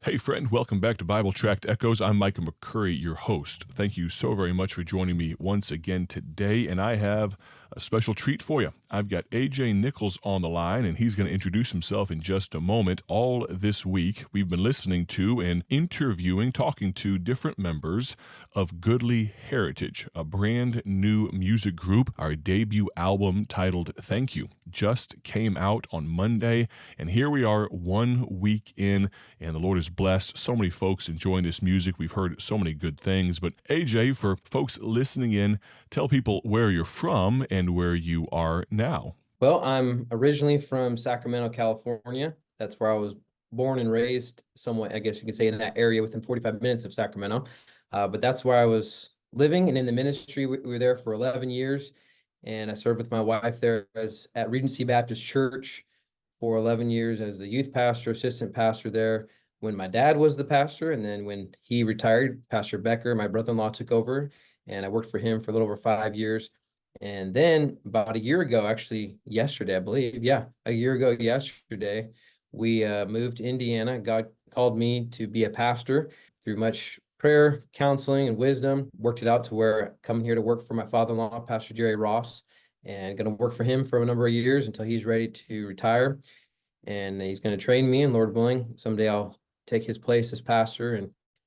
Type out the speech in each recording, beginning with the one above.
Hey, friend, welcome back to Bible Tract Echoes. I'm Micah McCurry, your host. Thank you so very much for joining me once again today, and I have a special treat for you. I've got AJ Nichols on the line, and he's going to introduce himself in just a moment. All this week, we've been listening to and interviewing, talking to different members of Goodly Heritage, a brand new music group. Our debut album titled Thank You just came out on Monday, and here we are 1 week in, and the Lord has blessed so many folks enjoying this music. We've heard so many good things. But AJ, for folks listening in, tell people where you're from and where you are now. Well, I'm originally from Sacramento, California. That's where I was born and raised, somewhat, I guess you could say, in that area within 45 minutes of Sacramento. But that's where I was living and in the ministry. We were there for 11 years, and I served with my wife there at Regency Baptist Church for 11 years as the youth pastor, assistant pastor there when my dad was the pastor. And then when he retired, Pastor Becker, my brother-in-law, took over, and I worked for him for a little over 5 years. And then about a year ago, actually yesterday, I believe, a year ago yesterday, we moved to Indiana. God called me to be a pastor through much prayer, counseling, and wisdom. Worked it out to where coming here to work for my father-in-law, Pastor Jerry Ross, and going to work for him for a number of years until he's ready to retire. And he's going to train me, and Lord willing, someday I'll take his place as pastor,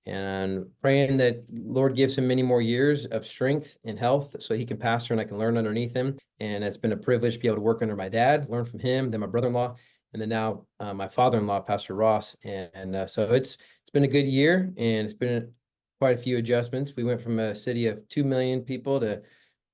and praying that Lord gives him many more years of strength and health so he can pastor and I can learn underneath him. And it's been a privilege to be able to work under my dad, learn from him, then my brother-in-law, and then now my father-in-law, Pastor Ross. So it's been a good year, and it's been quite a few adjustments. We went from a city of 2 million people to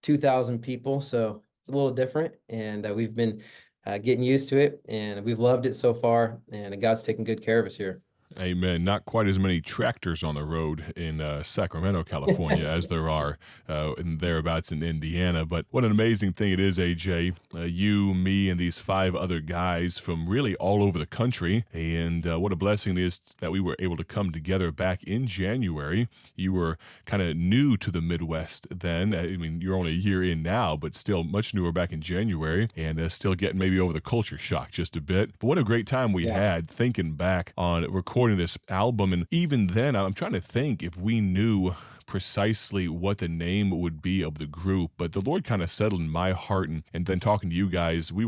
2,000 people. So it's a little different, and we've been getting used to it, and we've loved it so far, and God's taking good care of us here. Amen. Not quite as many tractors on the road in Sacramento, California, as there are in thereabouts in Indiana. But what an amazing thing it is, AJ. You, me, and these 5 other guys from really all over the country. And what a blessing it is that we were able to come together back in January. You were kind of new to the Midwest then. I mean, you're only a year in now, but still much newer back in January, and still getting maybe over the culture shock just a bit. But what a great time we had thinking back on recording this album. And even then, I'm trying to think if we knew precisely what the name would be of the group, but the Lord kind of settled in my heart, and then talking to you guys, we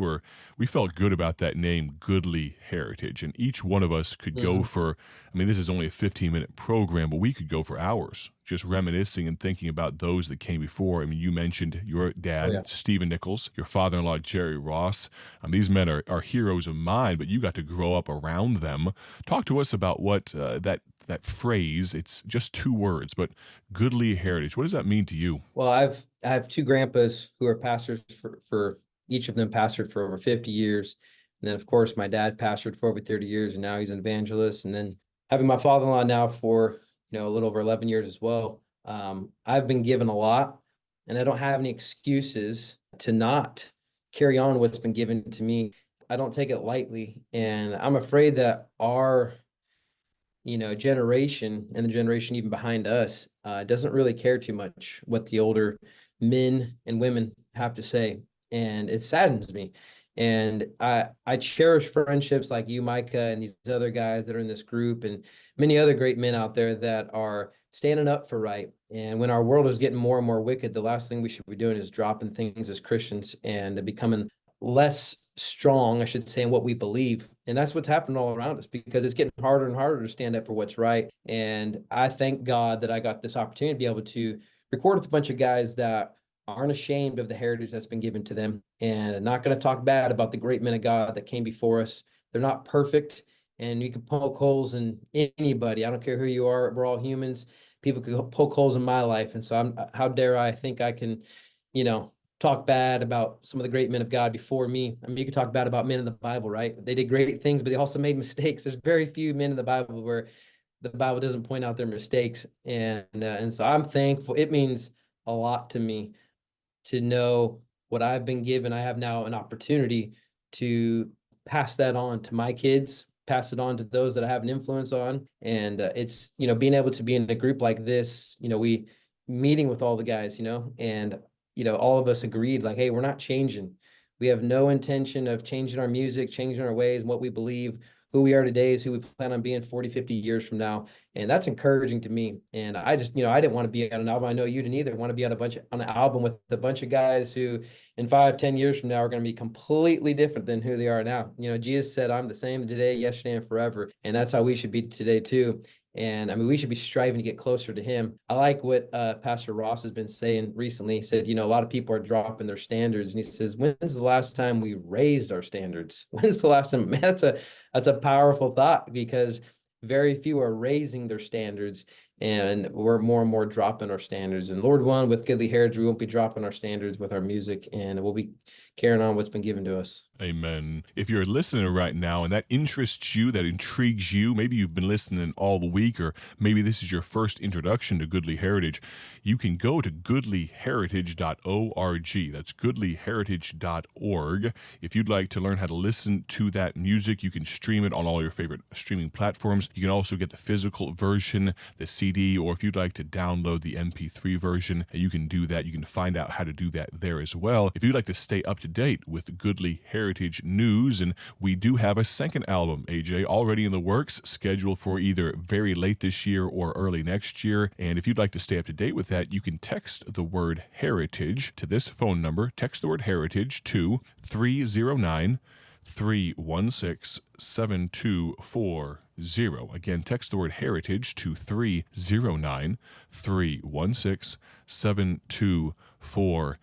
felt good about that name, Goodly Heritage, and each one of us could go for, I mean, this is only a 15-minute program, but we could go for hours just reminiscing and thinking about those that came before. I mean, you mentioned your dad, Stephen Nichols, your father-in-law, Jerry Ross. These men are heroes of mine, but you got to grow up around them. Talk to us about what that phrase, it's just 2 words, but Goodly Heritage. What does that mean to you? Well, I have 2 grandpas who are pastors for each of them pastored for over 50 years. And then, of course, my dad pastored for over 30 years, and now he's an evangelist. And then having my father-in-law now for, a little over 11 years as well. I've been given a lot, and I don't have any excuses to not carry on what's been given to me. I don't take it lightly, and I'm afraid that our generation and the generation even behind us doesn't really care too much what the older men and women have to say. And it saddens me. And I cherish friendships like you, Micah, and these other guys that are in this group, and many other great men out there that are standing up for right. And when our world is getting more and more wicked, the last thing we should be doing is dropping things as Christians and becoming less strong, I should say, in what we believe. And that's what's happening all around us, because it's getting harder and harder to stand up for what's right. And I thank God that I got this opportunity to be able to record with a bunch of guys that aren't ashamed of the heritage that's been given to them, and not going to talk bad about the great men of God that came before us. They're not perfect, and you can poke holes in anybody. I don't care who you are. We're all humans. People could poke holes in my life. And so how dare I think I can, talk bad about some of the great men of God before me. I mean, you could talk bad about men in the Bible, right? They did great things, but they also made mistakes. There's very few men in the Bible where the Bible doesn't point out their mistakes. And so I'm thankful. It means a lot to me to know what I've been given. I have now an opportunity to pass that on to my kids, pass it on to those that I have an influence on. And it's, being able to be in a group like this, we meeting with all the guys, and all of us agreed, like, hey, we're not changing. We have no intention of changing our music, changing our ways and what we believe. who we are today is who we plan on being 40, 50 years from now. And that's encouraging to me. And I just, I didn't want to be on an album. I know you didn't either. Want to be on an album with a bunch of guys who in 5, 10 years from now are going to be completely different than who they are now. Jesus said, I'm the same today, yesterday, and forever. And that's how we should be today too. And I mean, we should be striving to get closer to him. I like what Pastor Ross has been saying recently. He said, a lot of people are dropping their standards. And he says, when's the last time we raised our standards? When's the last time? Man, that's a powerful thought, because very few are raising their standards, and we're more and more dropping our standards. And Lord willing, with Goodly Heritage, we won't be dropping our standards with our music, and we'll be carrying on what's been given to us. Amen. If you're listening right now and that interests you, that intrigues you, maybe you've been listening all the week, or maybe this is your first introduction to Goodly Heritage, you can go to goodlyheritage.org. That's goodlyheritage.org. If you'd like to learn how to listen to that music, you can stream it on all your favorite streaming platforms. You can also get the physical version, the CD, or if you'd like to download the MP3 version, you can do that. You can find out how to do that there as well. If you'd like to stay up to date with Goodly Heritage news, and we do have a second album, AJ, already in the works, scheduled for either very late this year or early next year. And if you'd like to stay up to date with that, you can text the word heritage to this phone number. Text the word heritage to 309-316-7240. Again, text the word heritage to 309-316-7240.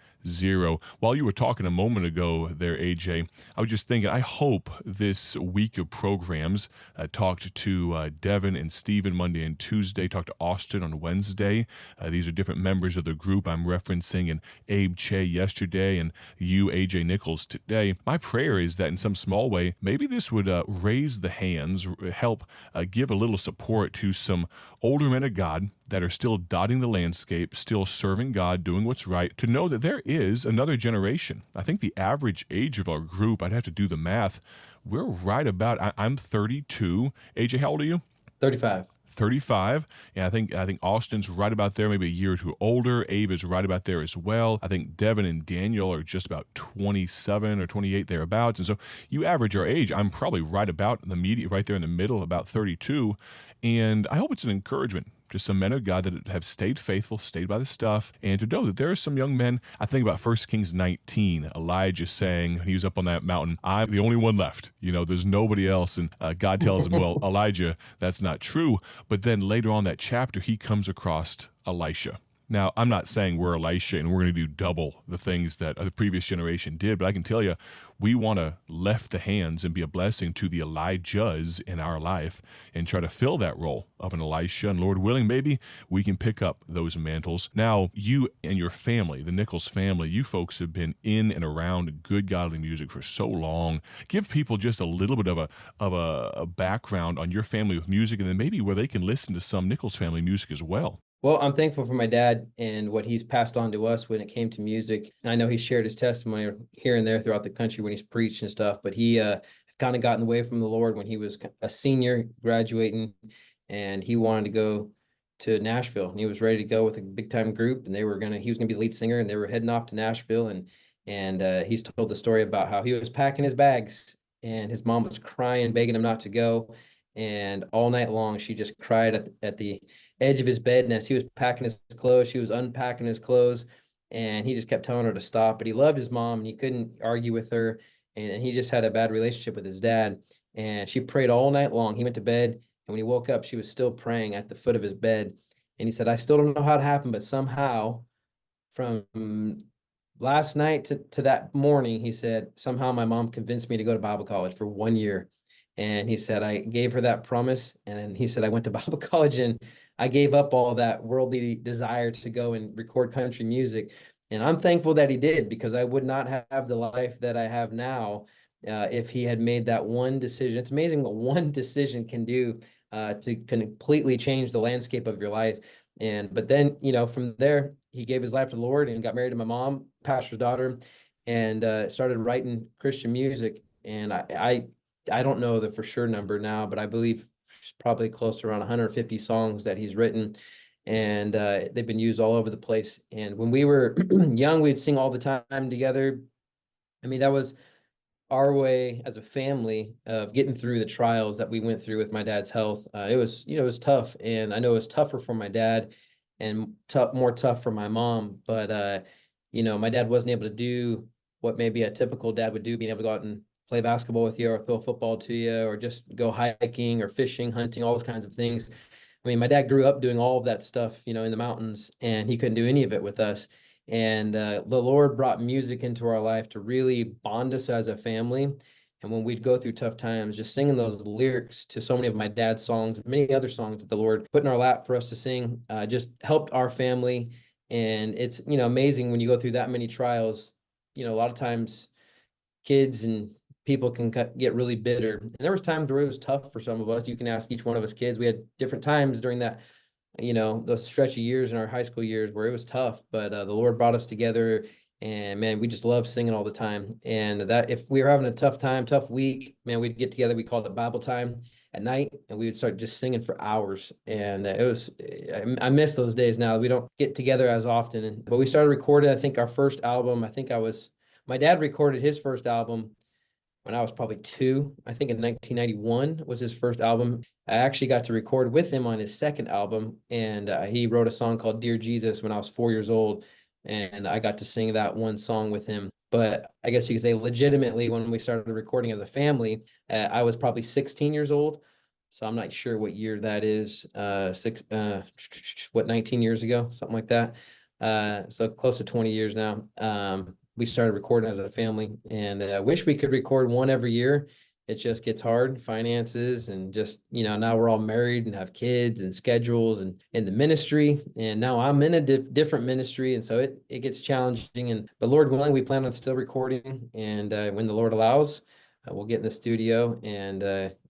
While you were talking a moment ago there, AJ, I was just thinking, I hope this week of programs, talked to Devin and Steven Monday and Tuesday, talked to Austin on Wednesday. These are different members of the group I'm referencing, and Abe Che yesterday, and you, AJ Nichols, today. My prayer is that in some small way, maybe this would raise the hands, help give a little support to some older men of God that are still dotting the landscape, still serving God, doing what's right, to know that there is another generation. I think the average age of our group, I'd have to do the math, we're right about, I'm 32. AJ, how old are you? 35. 35, and I think Austin's right about there, maybe a year or two older. Abe is right about there as well. I think Devin and Daniel are just about 27 or 28 thereabouts. And so you average our age, I'm probably right about right there in the middle, about 32. And I hope it's an encouragement to some men of God that have stayed faithful, stayed by the stuff, and to know that there are some young men. I think about 1 Kings 19, Elijah saying, he was up on that mountain, I'm the only one left. There's nobody else. And God tells him, well, Elijah, that's not true. But then later on that chapter, he comes across Elisha. Now, I'm not saying we're Elisha and we're going to do double the things that the previous generation did, but I can tell you, we want to lift the hands and be a blessing to the Elijahs in our life and try to fill that role of an Elisha. And Lord willing, maybe we can pick up those mantles. Now, you and your family, the Nichols family, you folks have been in and around good godly music for so long. Give people just a little bit of a background on your family with music, and then maybe where they can listen to some Nichols family music as well. Well, I'm thankful for my dad and what he's passed on to us when it came to music. I know he shared his testimony here and there throughout the country when he's preached and stuff, but he kind of gotten away from the Lord when he was a senior graduating, and he wanted to go to Nashville, and he was ready to go with a big time group, and he was gonna be the lead singer, and they were heading off to Nashville, and he's told the story about how he was packing his bags and his mom was crying, begging him not to go. And all night long, she just cried at the edge of his bed. And as he was packing his clothes, she was unpacking his clothes. And he just kept telling her to stop. But he loved his mom and he couldn't argue with her. And he just had a bad relationship with his dad. And she prayed all night long. He went to bed. And when he woke up, she was still praying at the foot of his bed. And he said, I still don't know how it happened, but somehow from last night to that morning, he said, somehow my mom convinced me to go to Bible college for 1 year. And he said, I gave her that promise. And he said, I went to Bible college and I gave up all that worldly desire to go and record country music. And I'm thankful that he did, because I would not have the life that I have now if he had made that one decision. It's amazing what one decision can do to completely change the landscape of your life. But then, from there, he gave his life to the Lord and got married to my mom, pastor's daughter, and started writing Christian music. And I don't know the for sure number now, but I believe it's probably close to around 150 songs that he's written, and they've been used all over the place. And when we were young, we'd sing all the time together. I mean, that was our way as a family of getting through the trials that we went through with my dad's health. It was, it was tough, and I know it was tougher for my dad and more tough for my mom. But my dad wasn't able to do what maybe a typical dad would do, being able to go out and play basketball with you or throw a football to you or just go hiking or fishing, hunting, all those kinds of things. I mean, my dad grew up doing all of that stuff, in the mountains, and he couldn't do any of it with us. And the Lord brought music into our life to really bond us as a family. And when we'd go through tough times, just singing those lyrics to so many of my dad's songs, many other songs that the Lord put in our lap for us to sing, just helped our family. And it's, amazing when you go through that many trials. A lot of times kids and people can get really bitter. And there was times where it was tough for some of us. You can ask each one of us kids. We had different times during that, those stretchy years in our high school years where it was tough, but the Lord brought us together, and man, we just love singing all the time. And that if we were having a tough time, tough week, man, we'd get together. We called it Bible time at night, and we would start just singing for hours. And it was, I miss those days now. We don't get together as often, but we started recording, I think our first album, my dad recorded his first album when I was probably 2. I think in 1991 was his first album. I actually got to record with him on his second album, and he wrote a song called Dear Jesus when I was 4 years old, and I got to sing that one song with him. But I guess you could say legitimately when we started recording as a family, I was probably 16 years old. So I'm not sure what year that is, 19 years ago, something like that. So close to 20 years now. We started recording as a family, and I wish we could record one every year. It just gets hard, finances, and just, now we're all married and have kids and schedules and in the ministry. And now I'm in a different ministry. And so it gets challenging, but Lord willing, we plan on still recording. And when the Lord allows, we'll get in the studio and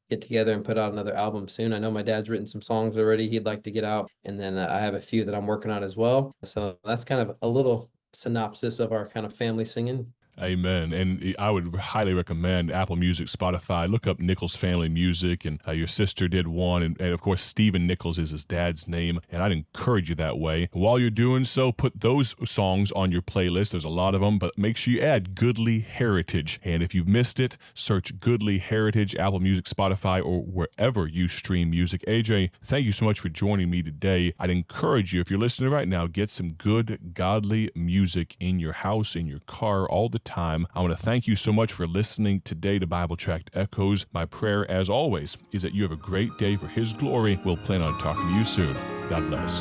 get together and put out another album soon. I know my dad's written some songs already he'd like to get out. And then I have a few that I'm working on as well. So that's kind of a little synopsis of our kind of family singing. Amen. And I would highly recommend Apple Music, Spotify. Look up Nichols Family Music, and your sister did one. And of course, Stephen Nichols is his dad's name. And I'd encourage you that way. While you're doing so, put those songs on your playlist. There's a lot of them, but make sure you add Goodly Heritage. And if you've missed it, search Goodly Heritage, Apple Music, Spotify, or wherever you stream music. AJ, thank you so much for joining me today. I'd encourage you, if you're listening right now, get some good, godly music in your house, in your car, all the time. I want to thank you so much for listening today to Bible Tract Echoes. My prayer, as always, is that you have a great day for His glory. We'll plan on talking to you soon. God bless.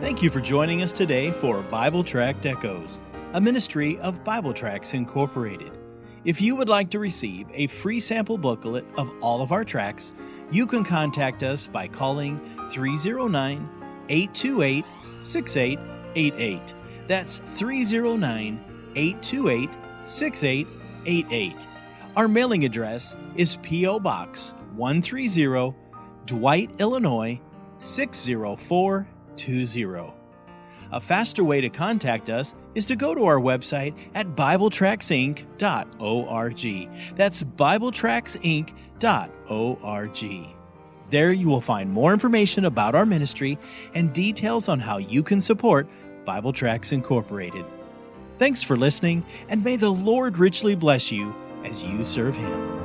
Thank you for joining us today for Bible Tract Echoes, a ministry of Bible Tracts Incorporated. If you would like to receive a free sample booklet of all of our tracts, you can contact us by calling 309-828-6888. That's 309-828-6888. Our mailing address is P.O. Box 130, Dwight, Illinois 60420. A faster way to contact us is to go to our website at BibleTractsInc.org. That's BibleTractsInc.org. There you will find more information about our ministry and details on how you can support Bible Tracts Incorporated. Thanks for listening, and may the Lord richly bless you as you serve Him.